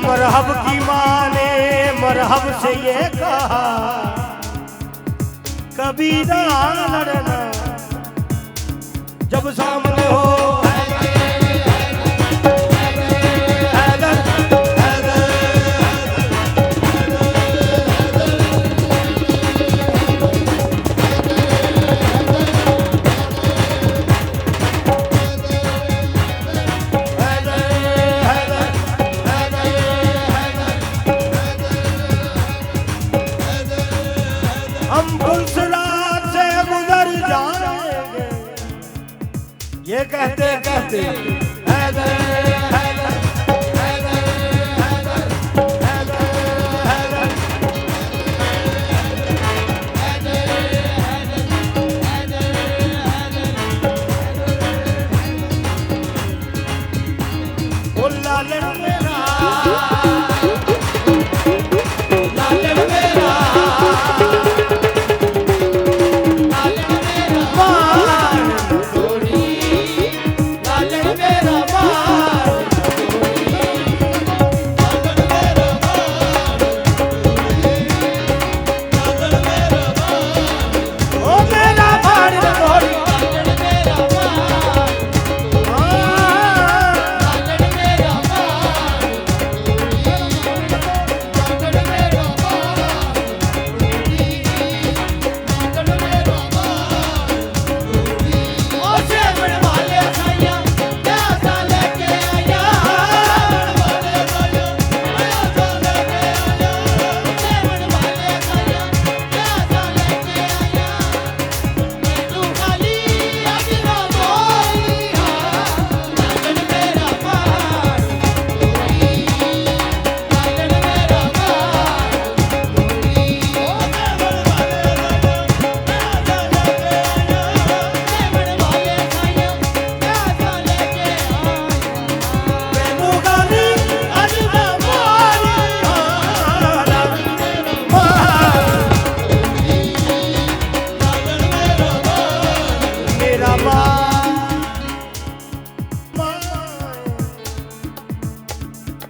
मरहब की माँ ने मरहब से ये कहा, कभी ना लड़ना जब सामने हो। हम फुलसरात से गुजर जाएंगे, ये कहते कहते हैदर हैदर हैदर हैदर हैदर हैदर। ओ लालन मेरा, लालन मेरा,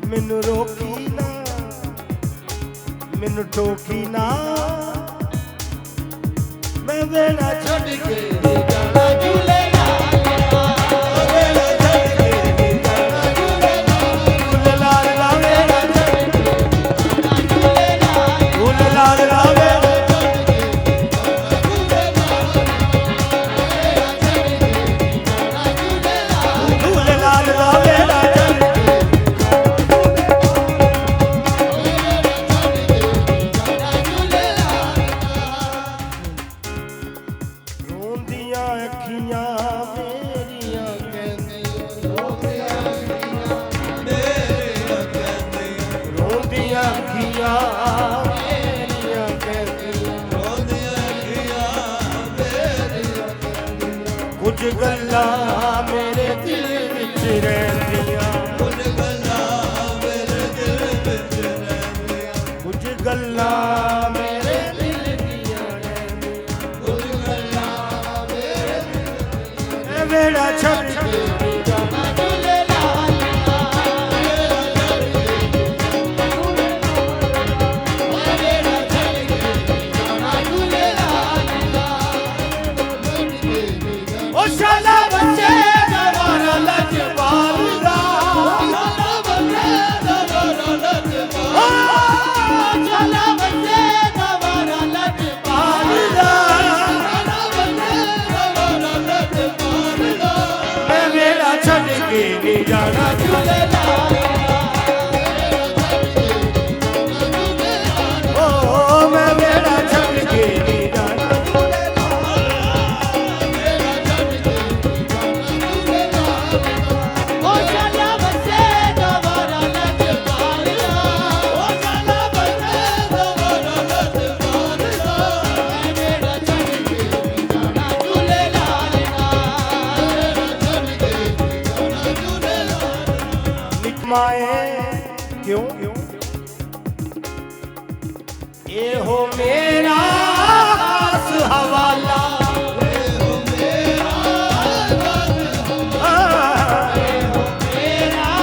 मैनू रोकी ना, मैनू टोकी ना, मैं वेला छड़ के जाना झूले कुछ गल्ला मेरे दिल विच रहंदियां, कुछ गल्ला मेरे दिल विच रहंदियां, कुछ गल्ला मेरे दिल दियां रहंदियां, कुछ गल्ला मेरे दिल दियां। मेरा छड़ के जाना झूले लालिया, मेरा छड़ के जाना झूले लालिया। क्यों ये हो मेरा खास हवाला, ये हो मेरा खास हवाला, ये हो मेरा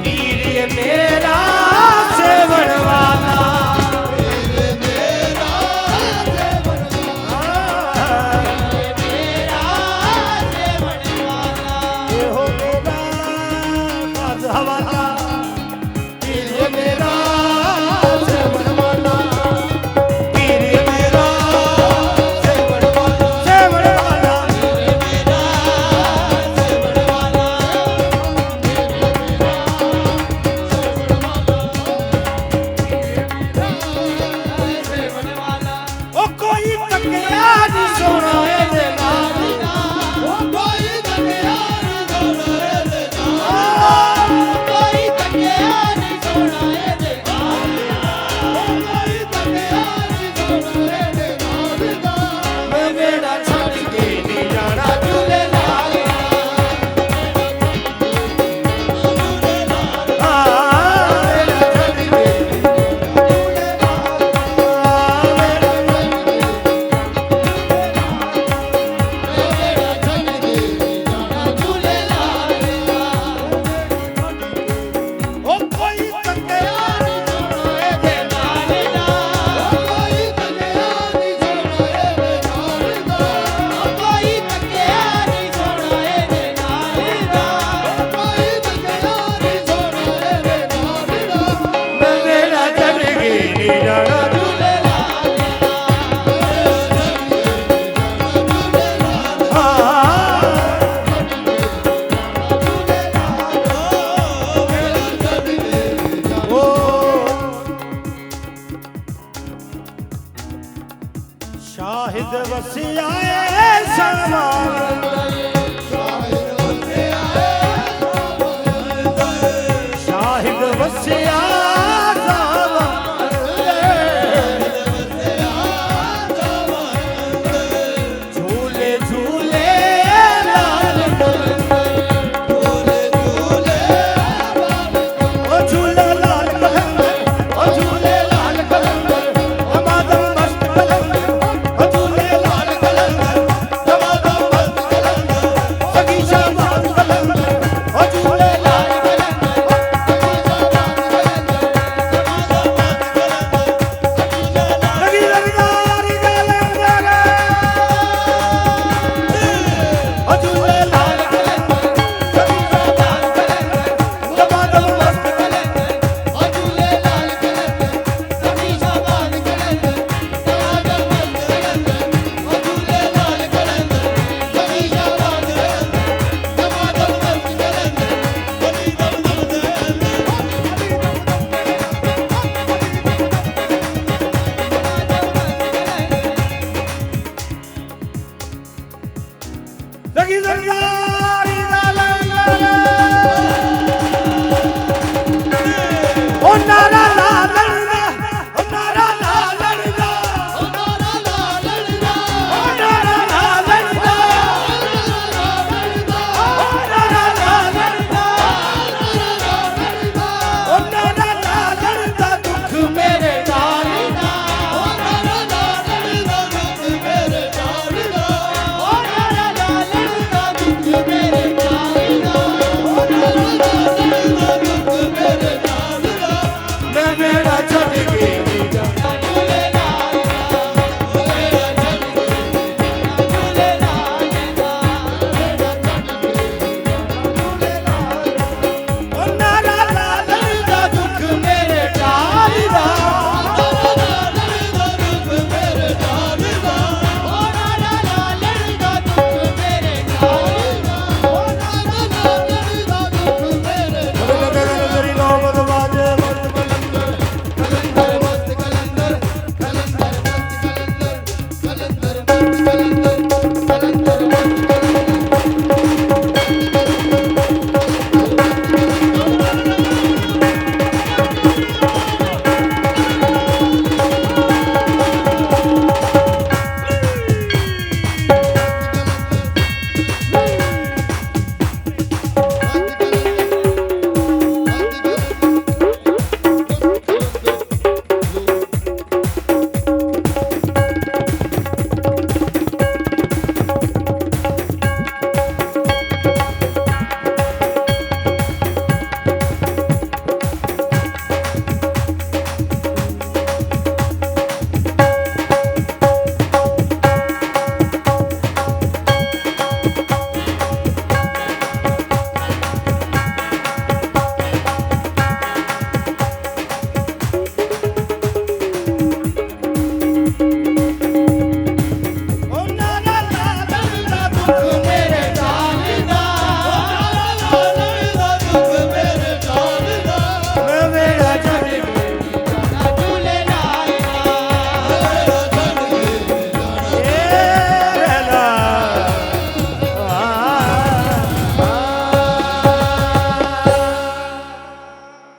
पीर ये मेरा सेवन वाला, हवाला पीर ये मेरा सेवन वाला, पीर ये मेरा सेवन वाला, सेवन वाला, पीर ये मेरा सेवन वाला, सेवन वाला। ओ कोई तकिया नहीं सोना है देना, ओ कोई तकिया नहीं सोना है देना। मैं बेड़ा छड़ के नहीं जाना झूलेलाल, शाहिद वसिया समान, शाहिद वसिया झूले झूले लाल झूले झूले झूले लाल झूले लाल हमारा मस्त झूले लाल हमारा मस्त सगी शाबाद झूले लाल लगी